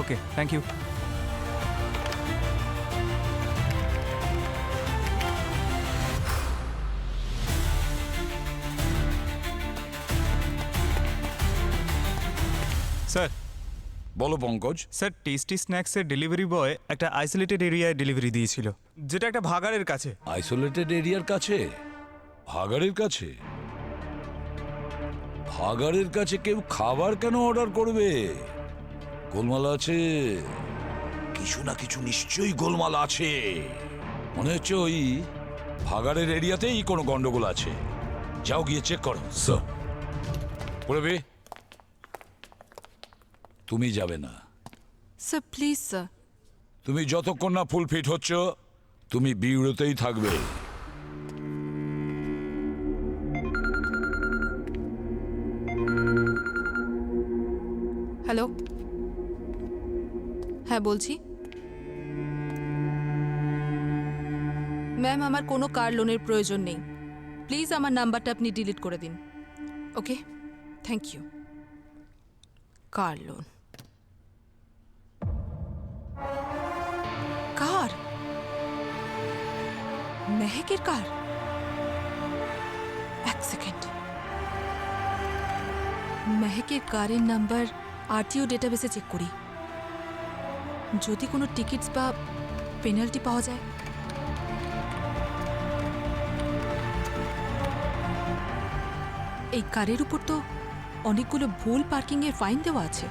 Okay, thank you. স্যার। বলো পঙ্কজ। স্যার টেস্টি স্ন্যাক্সের ডেলিভারি বয় একটা আইসোলেটেড এরিয়ায় ডেলিভারি দিয়েছিল, যেটা একটা ভাগাড়ের কাছে। আইসোলেটেড এরিয়ার কাছে? ভাগাড়ের কাছে? ভাগাড়ের কাছে কেউ খাবার কেন অর্ডার করবে? গোলমাল আছে, কিছু না কিছু নিশ্চয়ই গোলমাল আছে। মনে হচ্ছে ওই ভাগাড়ের এরিয়াতেই কোনো গন্ডগোল আছে। যাও গিয়ে চেক করো। স্যার। পড়বে? তুমি যাবে না স্যার প্লিজ স্যার। তুমি যতক্ষণ না ফুল ফিট হচ্ছ তুমি বিউরোতেই থাকবে। হ্যালো, হ্যাঁ বলছি। ম্যাম আমার কোনো কার লোনের প্রয়োজন নেই, প্লিজ আমার নাম্বারটা আপনি ডিলিট করে দিন। ওকে, থ্যাংক ইউ। কার লোন, কার, মেহেকের কার। এক সেকেন্ড, মেহেকের কারের নাম্বার আরটিও ডেটাবেসে চেক করি, যদি কোনো টিকিটস বা পেনাল্টি পাওয়া যায়। এই কারের উপর তো অনেকগুলো ভুল পার্কিংয়ের ফাইন দেওয়া আছে,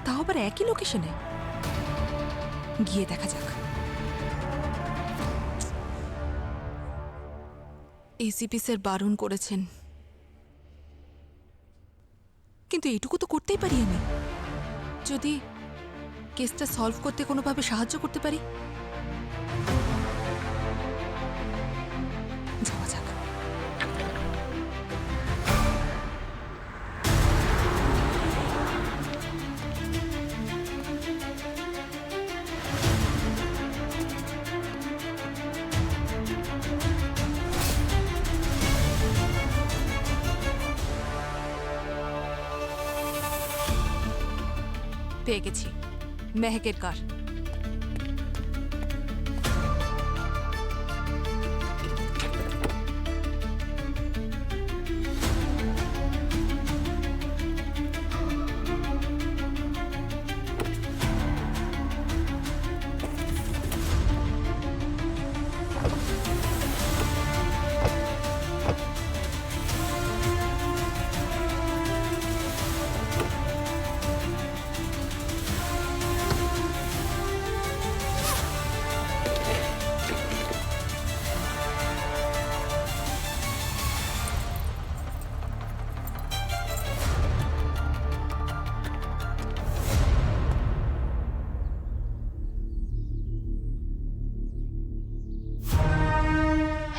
তাও আবার একই লোকেশনে। গিয়ে দেখা যাক। এসিপি স্যার বারণ করেছেন, কিন্তু এইটুকু তো করতেই পারি আমি, যদি কেসটা সলভ করতে কোনোভাবে সাহায্য করতে পারি। যাওয়া যাক। পেয়ে গেছি মেহেকের কার।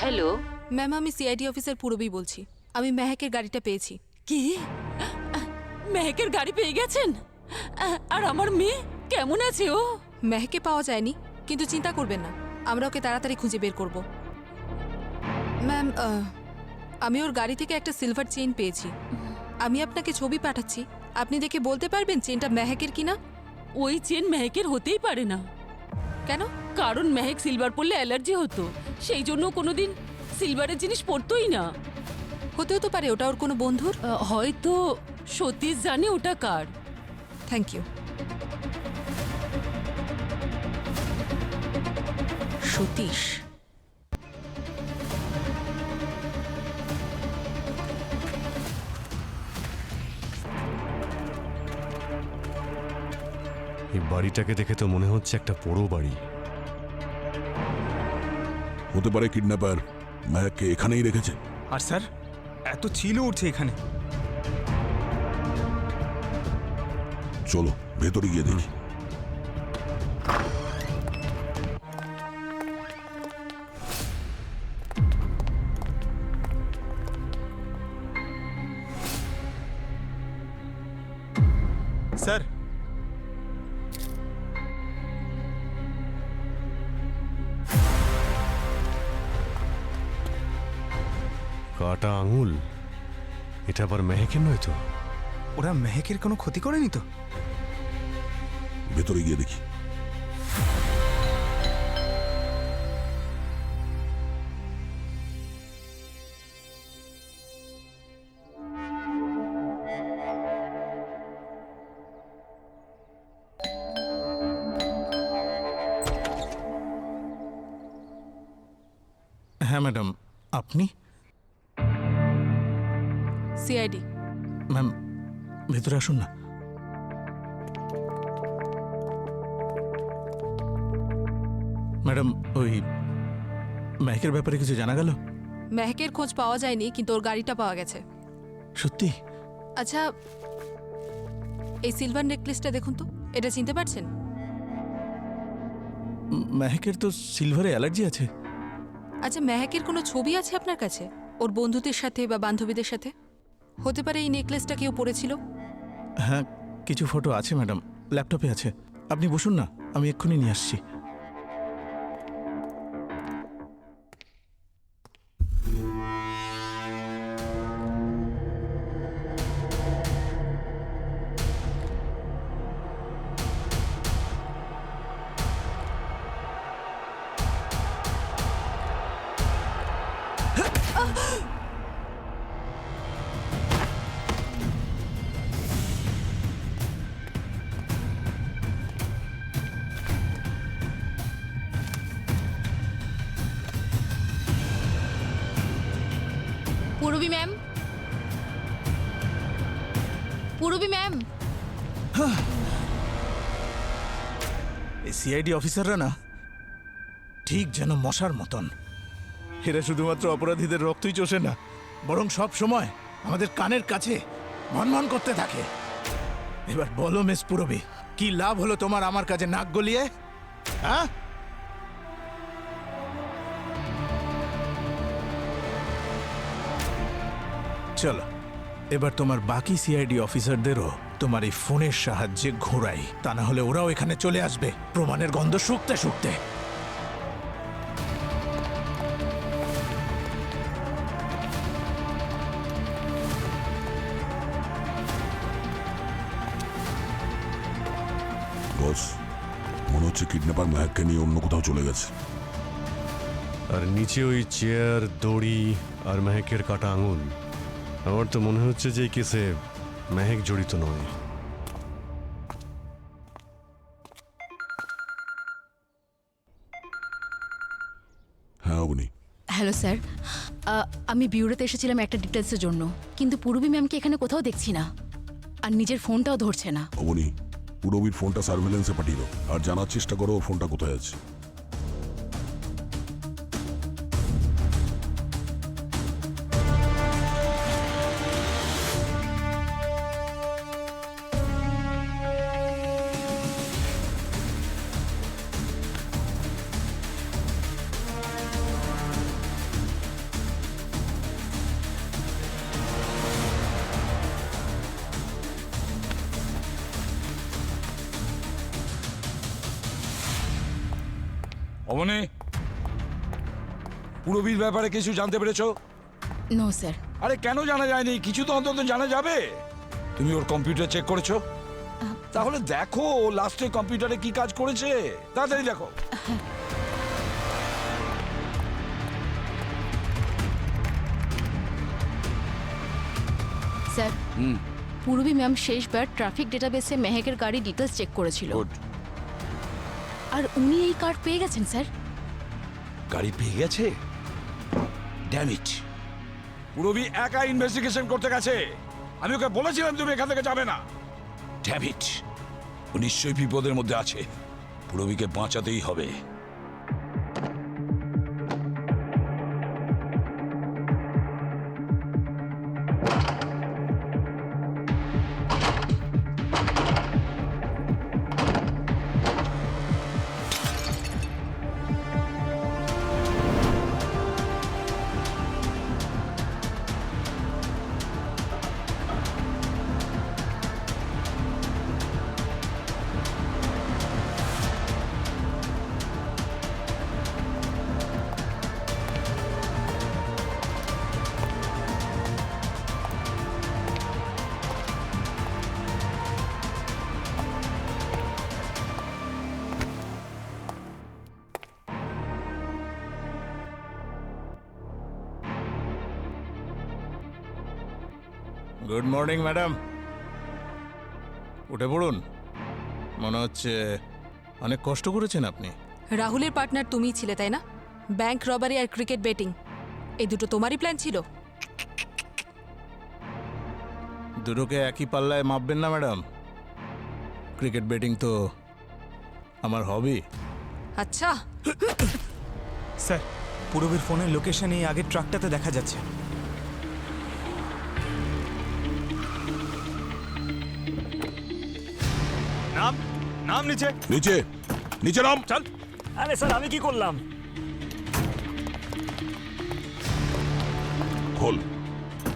হ্যালো ম্যাম, আমি সিআইডি অফিসার পূরবী বলছি। আমি মেহেকের গাড়িটা পেয়েছি। কি? মেহেকের গাড়ি পেয়ে গেছেন? আর আমার মেয়ে কেমন আছে ও? মেহেকে পাওয়া যায়নি, কিন্তু চিন্তা করবেন না, আমরা ওকে তাড়াতাড়ি খুঁজে বের করব। ম্যাম, আমি ওর গাড়ি থেকে একটা সিলভার চেইন পেয়েছি। আমি আপনাকে ছবি পাঠাচ্ছি, আপনি দেখে বলতে পারবেন চেনটা মেহেকের কিনা? ওই চেন মেহেকের হতেই পারে না। কেন? কারণ মেহেক সিলভার পরলে অ্যালার্জি হতো, সেই জন্য কোনোদিন সিলভারের জিনিস পরতোই না। হতেও তো পারে ওটা ওর কোনো বন্ধুর। হয়তো সতীশ জানে ওটা কার। Thank you. সতীশ, এই বাড়িটাকে দেখে তো মনে হচ্ছে একটা পোড়ো বাড়ি। হতে পারে কিডন্যাপার মেহেককে এখানেই রেখেছে। আর স্যার, এত চিল উঠছে এখানে। চলো ভেতরে গিয়ে দেখি। স্যার, কাটা আঙুল, এটা আবার মেহেকের নয় তো? ওরা মেহেকের কোনো ক্ষতি করেনি তো? ভেতরে গিয়ে দেখি। হ্যাঁ ম্যাডাম, আপনি? সিআইডি। ম্যাম, ভেতরে আসুন না। ম্যাডাম, ওই মেহেকের ব্যাপারে কিছু জানা গেল? মেহেকের খোঁজ পাওয়া যায়নি, কিন্তু ওর গাড়িটা পাওয়া গেছে। সত্যি? আচ্ছা, এই সিলভার নেকলেসটা দেখুন তো, এটা চিনতে পারছেন? মেহেকের তো সিলভারে অ্যালার্জি আছে। আচ্ছা, মেহেকের কোনো ছবি আছে আপনার কাছে ওর বন্ধুদের সাথে বা বান্ধবীদের সাথে? হতে পারে এই নেকলেসটা কেউ পরেছিল। হ্যাঁ, কিছু ফটো আছে ম্যাডাম, ল্যাপটপে আছে। আপনি বসুন না, আমি এক্ষুনি নিয়ে আসছি। Purabi ma'am, Purabi ma'am. এই সিআইডি অফিসাররা না ঠিক যেন মশার মতন। এরা শুধুমাত্র অপরাধীদের রক্তই চষে না, বরং সব সময় আমাদের কানের কাছে মনমন করতে থাকে। এবার বলো মিস পূরবী, কি লাভ হলো তোমার আমার কাছে নাক গলিয়ে? হ্যাঁ, চলো এবার তোমার বাকি সিআইডি অফিসারদেরও তোমার এই ফোনের সাহায্যে ঘোরাই, তা না হলে ওরাও এখানে চলে আসবে প্রমাণের গন্ধ শুকতে শুকতে। বস, মনে হচ্ছে কিডন্যাপার মেহেককে নিয়ে অন্য কোথাও চলে গেছে। আর নিচে ওই চেয়ার, দড়ি আর মেহেকের কাটা আঙুল, আমার তো মনে হচ্ছে যে এই কেসে মেহেক জড়িত নয়। হ্যাঁ অবনী, হ্যালো স্যার, আমি বিউরোতে এসেছিলাম একটা ডিটেলসের জন্য, কিন্তু পূরবী ম্যামকে এখানে কোথাও দেখছি না, আর নিজের ফোনটাও ধরছে না। অবনী, পূরবীর ফোনটা সার্ভেলেন্সে পাঠিয়ে দাও আর জানার চেষ্টা করো ওর ফোনটা কোথায় আছে। অমনে, পূরবীর ব্যাপারে কিছু জানতে পেরেছো? No sir. আরে কেন জানা যায়নি? কিছু তো অন্তত জানা যাবে। তুমি ওর কম্পিউটার চেক করেছো? তাহলে দেখো লাস্টে কম্পিউটারে কি কাজ করেছে, তাড়াতাড়ি দেখো। স্যার, পূরবী ম্যাম শেষবার ট্রাফিক ডেটাবেসে মেহেকের গাড়ি ডিটেলস চেক করেছিল, আর উনি এই কার্ড পেয়ে গেছেন স্যার। গাড়ি পেয়ে গেছে? Damn it! পূরবী একা ইনভেস্টিগেশন করতে গেছে। আমি ওকে বলেছিলাম তুমি এখান থেকে যাবে না। Damn it! ও নিশ্চয়ই বিপদের মধ্যে আছে। পূরবীকে বাঁচাতেই হবে। গুড মর্নিং ম্যাডাম, উঠে পড়ুন। মনে হচ্ছে অনেক কষ্ট করেছেন আপনি। রাহুলের পার্টনার তুমিই ছিলে তাই না? ব্যাংক রবারি আর ক্রিকেট বেটিং, এই দুটো তোমারই প্ল্যান ছিল? দুটোকে একই পাল্লায় মাপবেন না ম্যাডাম। ক্রিকেট বেটিং তো আমার হবি। আচ্ছা স্যার, পূরবীর ফোনের লোকেশন এই আগের ট্রাকটাতে দেখা যাচ্ছে। নাম নাম নিচে নিচে নিচে নাম। চল। আরে স্যার, আমি কি করলাম? খোল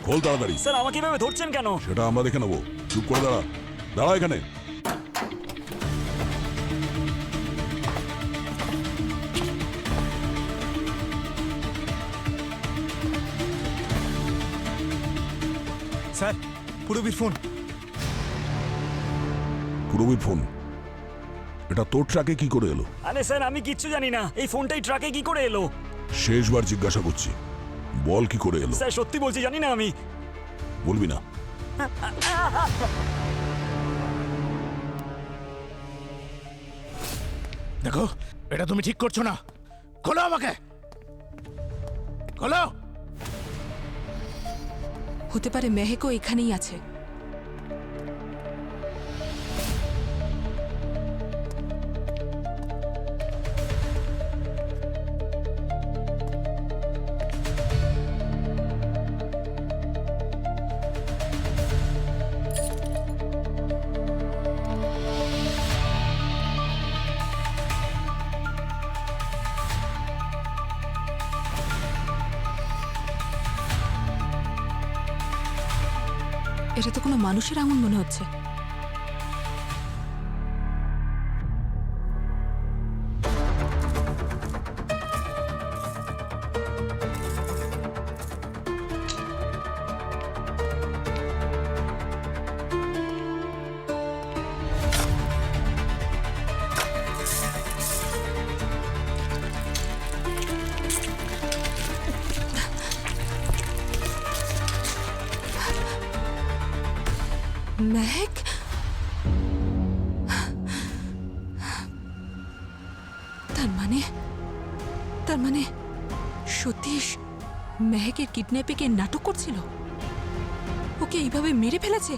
খোল তাড়াতাড়ি। স্যার, আমাকে এভাবে ধরছেন কেন? সেটা আমরা দেখে নেবো। চুপ করে দাঁড়া, দাঁড়া এখানে। স্যার, পূরবীর ফোন। পূরবীর ফোন? এটা তোর ট্রাকে কি করে এলো? আরে স্যার, আমি কিচ্ছু জানি না। এই ফোনটাই ট্রাকে কি করে এলো? শেষবার জিজ্ঞাসা করছি, বল কি করে এলো? স্যার সত্যি বলছি জানি না আমি। বলবি না? দেখো, এটা তুমি ঠিক করছো না। খোলো আমাকে, খোলো। হতে পারে মেহেকও এখানেই আছে। এটা তো কোনো মানুষের আঙুল মনে হচ্ছে। মেহেক, তার মানে সতীশ মেহেকের কিডন্যাপিংয়ে নাটক করছিল, ওকে এইভাবে মেরে ফেলেছে।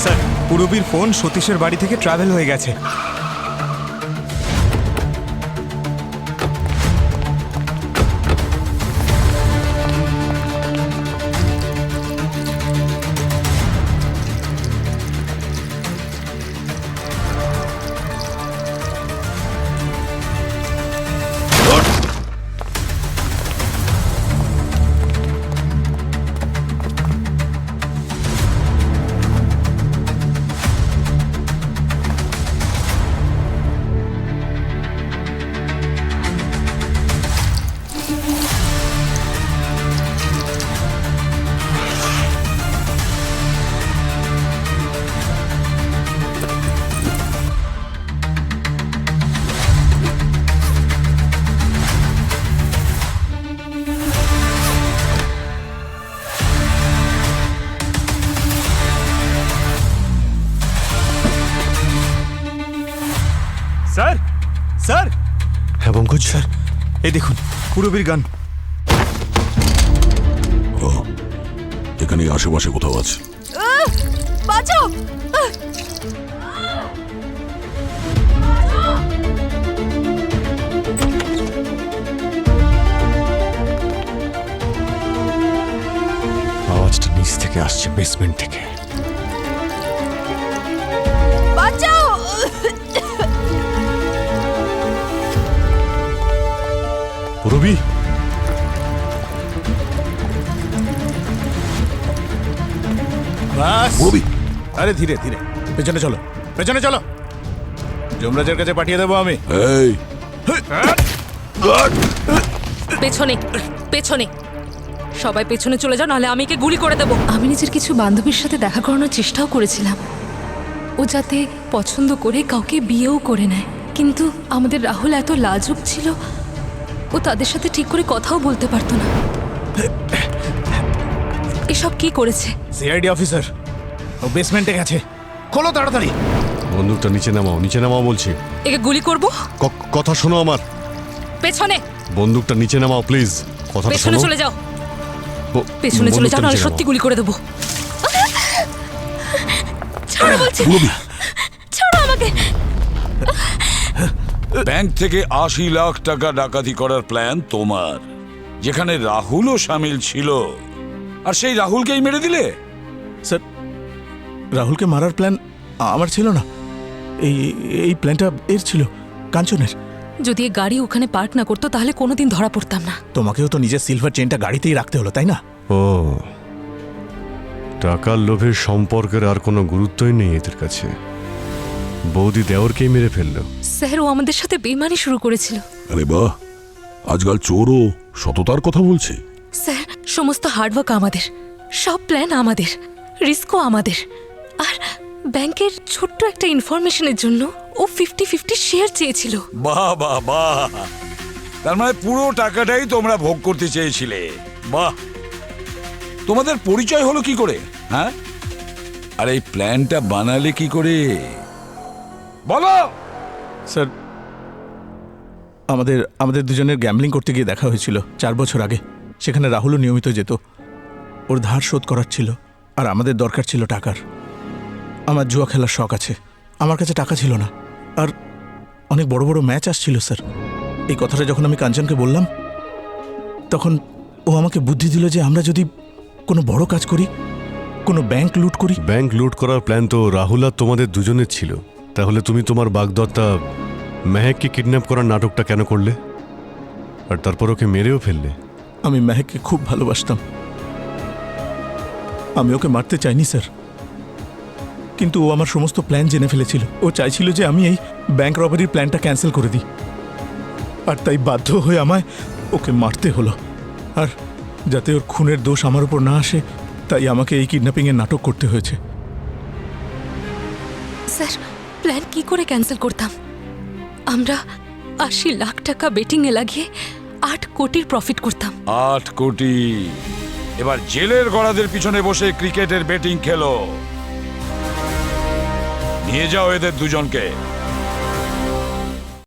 স্যার, পূরবীর ফোন সতীশের বাড়ি থেকে ট্রাভেল হয়ে গেছে। Sir, sir. হ্যাঁ পঙ্কজ স্যার, এই দেখুন পূরবীর গান। ও, এখানে আশেপাশে কোথাও আছে। বাঁচাও! আওয়াজটা নিচ থেকে আসছে, বেসমেন্ট থেকে। বাঁচাও! পূরবী, বাস। পূরবী, আরে ধীরে ধীরে, পেছনে চলো, পেছনে চলো। যমরাজের কাছে পাঠিয়ে দেবো আমি। এই পেছনে পেছনে সবাই পেছনে চলে যাও, নাহলে আমি একে গুলি করে দেবো। আমি নিজের কিছু বান্ধবীর সাথে দেখা করানোর চেষ্টাও করেছিলাম, ও যাতে পছন্দ করে কাউকে বিয়েও করে নেয়। কিন্তু আমাদের রাহুল এত লাজুক ছিল, ও তাদের সাথে ঠিক করে কথাও বলতে পারতো না। এসব কি করেছে? সিআইডি অফিসার, ও বেসমেন্টে গেছে। খোলো তাড়াতাড়ি। বন্দুকটা নিচে নামাও, নিচে নামাও বলছি। একে গুলি করব। কথা শোনো আমার। পেছনে বন্দুকটা নিচে নামাও প্লিজ। কথা পেছনে শোনো। চলে যাও, পেছনে চলে যাও, নাহলে সত্যি গুলি করে দেবো। ছাড়ো বলছি, ছাড়ো আমাকে। ব্যাংক থেকে 80 লাখ টাকা ডাকাতি করার প্ল্যান তোমার, যেখানে রাহুলও সামিল ছিল, আর সেই রাহুলকেই মেরে দিলে। স্যার, রাহুলকে মারার প্ল্যান আমার ছিল না, এই প্ল্যানটা এর ছিল, কাঞ্চনের। যদি এই গাড়ি ওখানে পার্ক না করতো তাহলে কোনোদিন ধরা পড়তাম না। তোমাকেও তো নিজের সিলভার চেনটা গাড়িতেই রাখতে হলো, তাই না? ও, টাকার লোভের সম্পর্কের আর কোনো গুরুত্বই নেই এদের কাছে। বৌদি দেওরকেই মেরে ফেললো। স্যার ও আমাদের সাথে বেইমানি শুরু করেছিল। আরে বাহ, আজকাল চোরও সততার কথা বলছে। স্যার সমস্ত হার্ডওয়ার্ক আমাদের, সব প্ল্যান আমাদের, রিস্কও আমাদের। আর ব্যাংকের ছোট্ট একটা ইনফরমেশনের জন্য ও 50-50 শেয়ার চেয়েছিল। বাহ বাহ বাহ, তার মানে পুরো টাকাটাই তোমরা ভোগ করতে চেয়েছিলে। বাহ, তোমাদের পরিচয় হলো কি করে? হ্যাঁ, আর এই প্ল্যানটা বানালে কি করে বলো? স্যার আমাদের দুজনের গ্যাম্বলিং করতে গিয়ে দেখা হয়েছিল 4 বছর আগে। সেখানে রাহুলও নিয়মিত যেত। ওর ধার শোধ করার ছিল, আর আমাদের দরকার ছিল টাকার। আমার জুয়া খেলার শখ আছে, আমার কাছে টাকা ছিল না, আর অনেক বড় বড় ম্যাচ আসছিল স্যার। এই কথাটা যখন আমি কাঞ্চনকে বললাম, তখন ও আমাকে বুদ্ধি দিল যে আমরা যদি কোনো বড় কাজ করি, কোনো ব্যাংক লুট করি। ব্যাংক লুট করার প্ল্যান তো রাহুল আর তোমাদের দুজনের ছিল। তাহলে তুমি তোমার বাগদত্তা মেহেককে কিডন্যাপ করার নাটকটা কেন করলে, আর তারপর ওকে মেরেও ফেললে? আমি মেহেককে খুব ভালোবাসতাম, আমি ওকে মারতে চাইনি স্যার, কিন্তু ও আমার সমস্ত প্ল্যান জেনে ফেলেছিল। ও চাইছিল যে আমি এই ব্যাংক রবারির প্ল্যানটা ক্যান্সেল করে দিই, আর তাই বাধ্য হয়ে আমায় ওকে মারতে হলো। আর যাতে ওর খুনের দোষ আমার উপর না আসে, তাই আমাকে এই কিডন্যাপিংয়ের নাটক করতে হয়েছে। স্যার প্ল্যান কি করে ক্যান্সেল করতাম? আমরা 80 লাখ টাকা বেটিংয়ে লাগিয়ে 8 কোটির প্রফিট করতাম। 8 কোটি। এবার জেলের গড়াদের পিছনে বসে ক্রিকেটের বেটিং খেলো। নিয়ে যাও এদের দুজনকে।